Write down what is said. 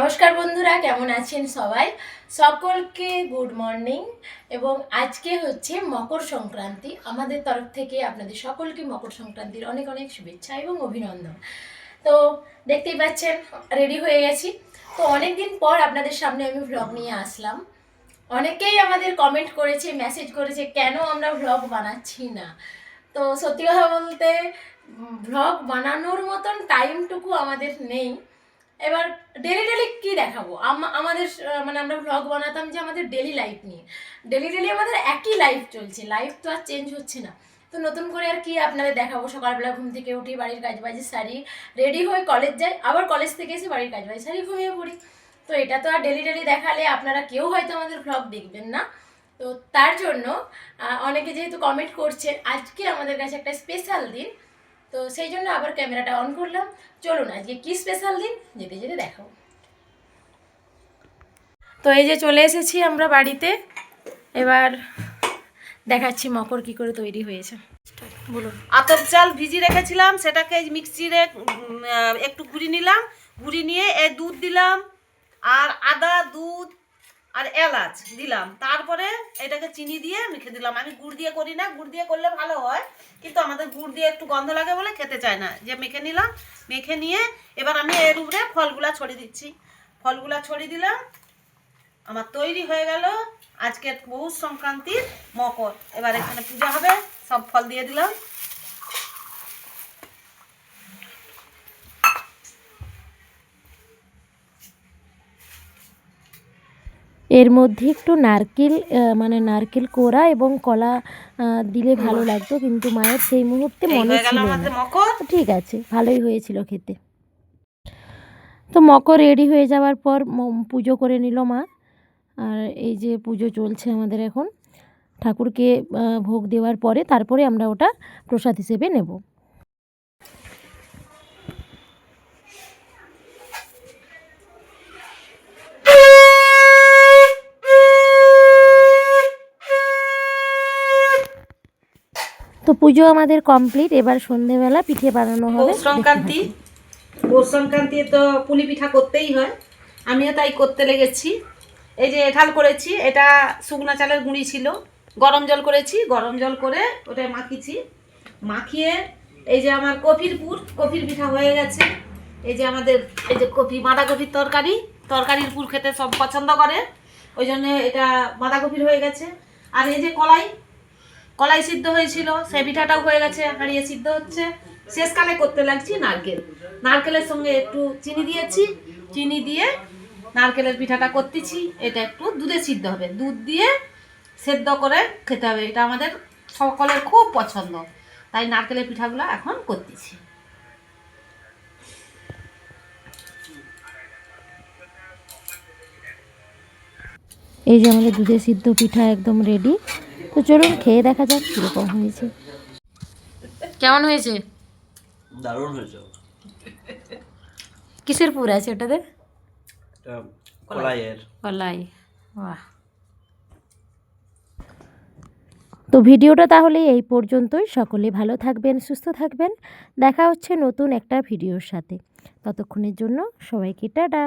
নমস্কার বন্ধুরা, কেমন আছেন সবাই? সকলকে গুড মর্নিং। এবং আজকে হচ্ছে মকর সংক্রান্তি। আমাদের তরফ থেকে আপনাদের সকলকে মকর সংক্রান্তির অনেক অনেক শুভেচ্ছা এবং অভিনন্দন। তো দেখতেই পাচ্ছেন রেডি হয়ে গেছি। তো অনেক দিন পর আপনাদের সামনে আমি ভ্লগ নিয়ে আসলাম। অনেকেই আমাদের কমেন্ট করেছে, মেসেজ করেছে কেন আমরা ভ্লগ বানাচ্ছি না। তো সত্যি কথা বলতে ভ্লগ বানানোর মতন টাইমটুকু আমাদের নেই। এবার ডেলি ডেলি কী দেখাবো? আমাদের মানে আমরা ভ্লগ বানাতাম যে আমাদের ডেলি লাইফ নিয়ে। ডেলি ডেলি আমাদের একই লাইফ চলছে, লাইফ তো আর চেঞ্জ হচ্ছে না। তো নতুন করে আর কি আপনাদের দেখাবো? সকালবেলা ঘুম থেকে উঠি, বাড়ির কাজবাজি সারি, রেডি হয়ে কলেজ যাই, আবার কলেজ থেকে এসে বাড়ির কাজবাজি সারি, ঘুমিয়ে পড়ি। তো এটা তো আর ডেলি ডেলি দেখালে আপনারা কেউ হয়তো আমাদের ভ্লগ দেখবেন না। তো তার জন্য অনেকে যেহেতু কমেন্ট করছে, আজকে আমাদের কাছে একটা স্পেশাল দিন। তো সেই জন্য আবার ক্যামেরাটা অন করলাম। চলুন আজকে কি স্পেশাল দিন যেতে যেতে দেখাবো। তো এই যে চলে এসেছি আমরা বাড়িতে। এবার দেখাচ্ছি মকর কি করে তৈরি হয়েছে। বলুন। আতপ চাল ভিজিয়ে রেখেছিলাম, সেটাকে মিক্সিরে একটু গুঁড়ি নিলাম। গুঁড়ি নিয়ে এই দুধ দিলাম, আর আদা, দুধ আর এলাচ দিলাম। তারপরে এটাকে চিনি দিয়ে মেখে দিলাম। আমি গুড় দিয়ে করি না, গুড় দিয়ে করলে ভালো হয়, কিন্তু আমাদের গুড় দিয়ে একটু গন্ধ লাগে বলে খেতে চায় না। যে মেখে নিলাম, মেখে নিয়ে এবার আমি এর উপরে ফলগুলা ছড়িয়ে দিচ্ছি। ফলগুলা ছড়িয়ে দিলাম, আমার তৈরি হয়ে গেল আজকের পৌষ সংক্রান্তির মকর। এবার এখানে পূজা হবে, সব ফল দিয়ে দিলাম। এর মধ্যে একটু নারকেল মানে নারকেল কোড়া এবং কলা দিলে ভালো লাগতো, কিন্তু মায়ের সেই মুহূর্তে মনে ছিল না। ঠিক আছে, ভালোই হয়েছিল খেতে। তো মকর রেডি হয়ে যাওয়ার পর পুজো করে নিল মা। আর এই যে পুজো চলছে আমাদের এখন। ঠাকুরকে ভোগ দেওয়ার পরে তারপরে আমরা ওটা প্রসাদ হিসেবে নেব। তো পুজো আমাদের কমপ্লিট। এবার সন্ধেবেলা পিঠে বানানো হবে। পৌষ সংক্রান্তি তো পুলি পিঠা করতেই হয়, আমিও তাই করতে লেগেছি। এই যে এঠাল করেছি, এটা শুকনো চালের গুঁড়ি ছিল। গরম জল করেছি, গরম জল করে ওটা মাখিয়েছি। মাখিয়ে এই যে আমার কপির পিঠা হয়ে গেছে। এই যে আমাদের এই যে বাঁধাকপির তরকারির পুর খেতে সব পছন্দ করে, ওই জন্য এটা বাঁধাকপির হয়ে গেছে। আর এই যে কলাই সিদ্ধ হয়েছিল, সেই পিঠাটাও হয়ে গেছে, হাঁড়িয়ে সিদ্ধ হচ্ছে। শেষকালে করতে লাগছি নারকেলের সঙ্গে একটু চিনি দিয়েছি, চিনি দিয়ে নারকেলের পিঠাটা করতেছি। এটা একটু দুধে সিদ্ধ হবে, দুধ দিয়ে সেদ্ধ করে খেতে হবে। এটা আমাদের সকলের খুব পছন্দ, তাই নারকেলের পিঠাগুলো এখন করতেছি। এই যে আমাদের দুধে সিদ্ধ পিঠা একদম রেডি। তো চলুন খেয়ে দেখা যাক কীরকম হয়েছে। কেমন হয়েছে? দারুণ হয়েছে। কিসের পুর আছে ওটাতে? কলাই। বাহ। তো ভিডিওটা তাহলে এই পর্যন্তই। সকলে ভালো থাকবেন, সুস্থ থাকবেন। দেখা হচ্ছে নতুন একটা ভিডিওর সাথে। ততক্ষণের জন্য সবাইকে টাটা।